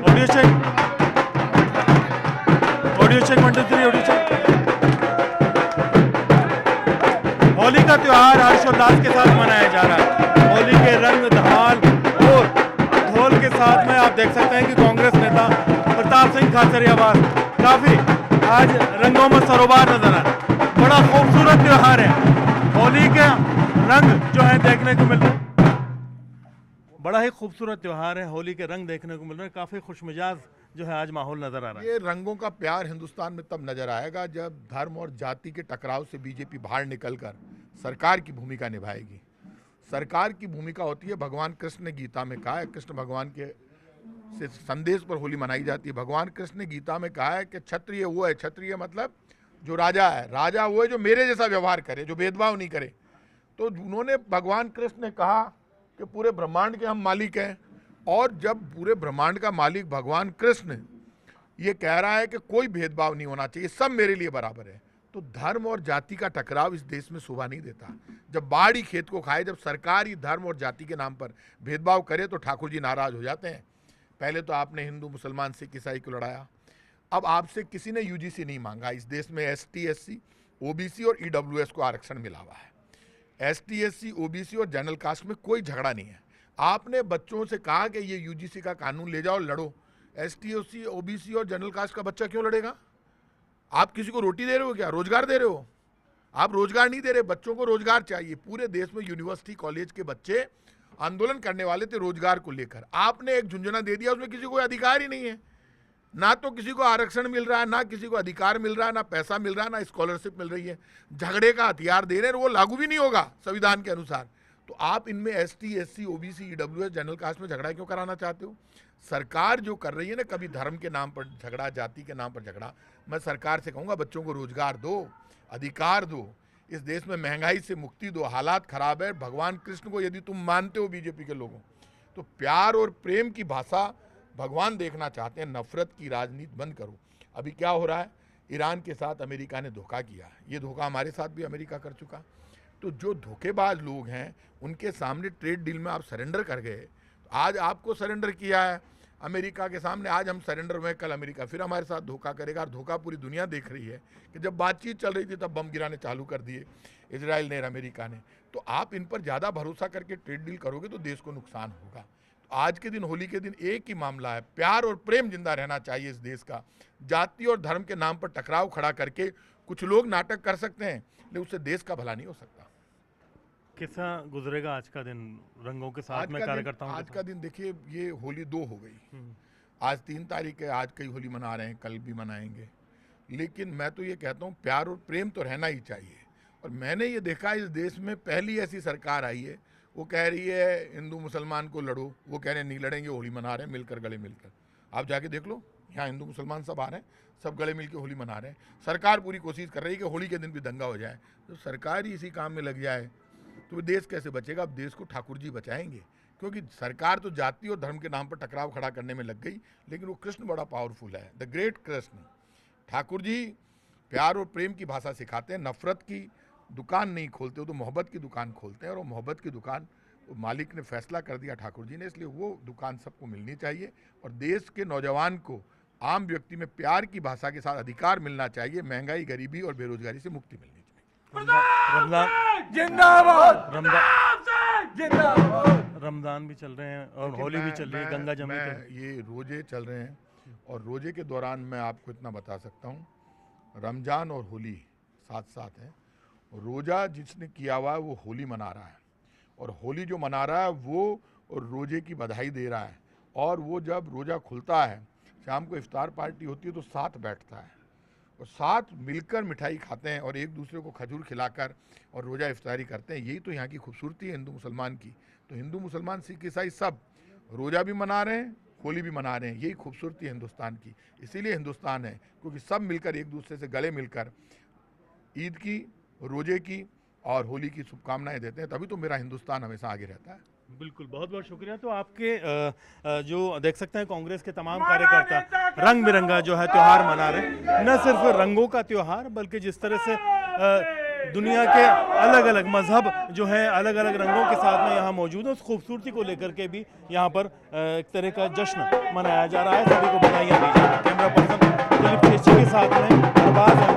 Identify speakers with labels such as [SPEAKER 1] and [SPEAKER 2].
[SPEAKER 1] Audio check, audio check, 1 2 3 audio check. Holi का त्योहार हर्षोल्लास के साथ मनाया जा रहा है। होली के रंग, धमाल और ढोल के साथ में आप देख सकते हैं कि कांग्रेस नेता प्रताप सिंह खाचरियावास काफी आज रंगों में सरोबार नजर आ रहा है। बड़ा खूबसूरत त्योहार है। होली के रंग जो है देखने को मिल रहे हैं। बड़ा ही खूबसूरत त्योहार है। होली के रंग देखने को मिल रहे हैं। काफी खुशमिजाज जो है आज माहौल नजर आ रहा है।
[SPEAKER 2] ये रंगों का प्यार हिंदुस्तान में तब नजर आएगा जब धर्म और जाति के टकराव से बीजेपी बाहर निकलकर सरकार की भूमिका निभाएगी। सरकार की भूमिका होती है, भगवान कृष्ण ने गीता में कहा है, कृष्ण भगवान के से संदेश पर होली मनाई जाती है। भगवान कृष्ण ने गीता में कहा है कि क्षत्रिय वो है, क्षत्रिय मतलब जो राजा है, राजा वो है जो मेरे जैसा व्यवहार करे, जो भेदभाव नहीं करे। तो उन्होंने, भगवान कृष्ण ने कहा कि पूरे ब्रह्मांड के हम मालिक हैं, और जब पूरे ब्रह्मांड का मालिक भगवान कृष्ण ये कह रहा है कि कोई भेदभाव नहीं होना चाहिए, सब मेरे लिए बराबर है, तो धर्म और जाति का टकराव इस देश में शोभा नहीं देता। जब बाढ़ खेत को खाए, जब सरकार ही धर्म और जाति के नाम पर भेदभाव करे तो ठाकुर जी नाराज हो जाते हैं। पहले तो आपने हिंदू मुसलमान सिख ईसाई को लड़ाया, अब आपसे किसी ने यूजीसी नहीं मांगा। इस देश में एसटी एससी ओबीसी और ईडब्ल्यूएस को आरक्षण मिला हुआ है। एसटी एससी ओबीसी और जनरल कास्ट में कोई झगड़ा नहीं है। आपने बच्चों से कहा कि ये यूजीसी का कानून ले जाओ, लड़ो। एसटी एससी ओबीसी और जनरल कास्ट का बच्चा क्यों लड़ेगा? आप किसी को रोटी दे रहे हो क्या? रोजगार दे रहे हो? आप रोजगार नहीं दे रहे, बच्चों को रोजगार चाहिए। पूरे देश में यूनिवर्सिटी कॉलेज के बच्चे आंदोलन करने वाले थे रोजगार को लेकर। आपने एक झुंझुना दे दिया, उसमें किसी को अधिकार ही नहीं है। ना तो किसी को आरक्षण मिल रहा है, ना किसी को अधिकार मिल रहा है, ना पैसा मिल रहा है, ना स्कॉलरशिप मिल रही है। झगड़े का हथियार दे रहे हैं, वो लागू भी नहीं होगा संविधान के अनुसार। तो आप इनमें ST SC OBC EWS general caste में झगड़ा क्यों कराना चाहते हो? सरकार जो कर रही है ना, कभी धर्म के नाम पर झगड़ा, जाति के नाम पर झगड़ा। मैं सरकार से कहूँगा, बच्चों को रोजगार दो, अधिकार दो, इस देश में महंगाई से मुक्ति दो। हालात खराब है। भगवान कृष्ण को यदि तुम मानते हो बीजेपी के लोगों, तो प्यार और प्रेम की भाषा भगवान देखना चाहते हैं, नफरत की राजनीति बंद करो। अभी क्या हो रहा है, ईरान के साथ अमेरिका ने धोखा किया, ये धोखा हमारे साथ भी अमेरिका कर चुका। तो जो धोखेबाज लोग हैं उनके सामने ट्रेड डील में आप सरेंडर कर गए। तो आज आपको सरेंडर किया है अमेरिका के सामने, आज हम सरेंडर हुए, कल अमेरिका फिर हमारे साथ धोखा करेगा। और धोखा पूरी दुनिया देख रही है कि जब बातचीत चल रही थी तब बम गिराने चालू कर दिए इजराइल ने और अमेरिका ने। तो आप इन पर ज़्यादा भरोसा करके ट्रेड डील करोगे तो देश को नुकसान होगा। तो आज के दिन, होली के दिन, एक ही मामला है, प्यार और प्रेम जिंदा रहना चाहिए इस देश का। जाति और धर्म के नाम पर टकराव खड़ा करके कुछ लोग नाटक कर सकते हैं, लेकिन उससे देश का भला नहीं हो सकता।
[SPEAKER 1] कैसा गुजरेगा आज का दिन रंगों के साथ में कार्यकर्ताओं?
[SPEAKER 2] आज का दिन देखिए, ये होली 2 हो गई, आज 3 तारीख है। आज कई होली मना रहे हैं, कल भी मनाएंगे। लेकिन मैं तो ये कहता हूँ, प्यार और प्रेम तो रहना ही चाहिए। और मैंने ये देखा, इस देश में पहली ऐसी सरकार आई है, वो कह रही है हिंदू मुसलमान को लड़ो, वो कह रहे हैं नहीं लड़ेंगे, होली मना रहे हैं मिलकर, गले मिलकर। आप जाके देख लो, यहाँ हिंदू मुसलमान सब आ रहे हैं, सब गले मिलकर होली मना रहे हैं। सरकार पूरी कोशिश कर रही है कि होली के दिन भी दंगा हो जाए। तो सरकार ही इसी काम में लग जाए तो देश कैसे बचेगा? अब देश को ठाकुर जी बचाएंगे, क्योंकि सरकार तो जाति और धर्म के नाम पर टकराव खड़ा करने में लग गई। लेकिन वो कृष्ण बड़ा पावरफुल है, द ग्रेट कृष्ण। ठाकुर जी प्यार और प्रेम की भाषा सिखाते हैं, नफरत की दुकान नहीं खोलते, वो तो मोहब्बत की दुकान खोलते हैं। और वो मोहब्बत की दुकान मालिक ने फैसला कर दिया ठाकुर जी ने, इसलिए वो दुकान सबको मिलनी चाहिए। और देश के नौजवान को, आम व्यक्ति में प्यार की भाषा के साथ अधिकार मिलना चाहिए। महंगाई, गरीबी और बेरोजगारी से मुक्ति मिलनी चाहिए।
[SPEAKER 1] रमजान
[SPEAKER 3] जिंदाबाद,
[SPEAKER 1] रमजान भी चल रहे हैं और होली भी चल रही है, गंगा जमुई
[SPEAKER 2] ये रोजे चल रहे हैं। और रोजे के दौरान मैं आपको इतना बता सकता हूँ, रमजान और होली साथ साथ है। रोजा जिसने किया हुआ है वो होली मना रहा है, और होली जो मना रहा है वो रोजे की बधाई दे रहा है। और वो जब रोजा खुलता है, शाम को इफ्तार पार्टी होती है, तो साथ बैठता है और साथ मिलकर मिठाई खाते हैं और एक दूसरे को खजूर खिलाकर और रोज़ा इफ्तारी करते हैं। यही तो यहाँ की खूबसूरती है हिंदू मुसलमान की। तो हिंदू मुसलमान सिख ईसाई सब रोज़ा भी मना रहे हैं, होली भी मना रहे हैं। यही खूबसूरती है हिंदुस्तान की, इसीलिए हिंदुस्तान है, क्योंकि सब मिलकर एक दूसरे से गले मिलकर ईद की, रोजे की और होली की शुभकामनाएं देते हैं। तभी तो मेरा हिंदुस्तान हमेशा आगे रहता है।
[SPEAKER 1] बिल्कुल, बहुत बहुत शुक्रिया। तो आपके जो देख सकते हैं कांग्रेस के तमाम कार्यकर्ता रंग बिरंगा जो है त्योहार मना रहे हैं। न सिर्फ रंगों का त्योहार, बल्कि जिस तरह से दुनिया के अलग अलग मजहब जो हैं अलग अलग रंगों के साथ में यहाँ मौजूद है। उस खूबसूरती को लेकर के भी यहाँ पर एक तरह का जश्न मनाया जा रहा है। सभी को बधाइयाँ दी जा रही हैं। कैमरा पर्सन दिलीप शेषी के साथ में अरबाज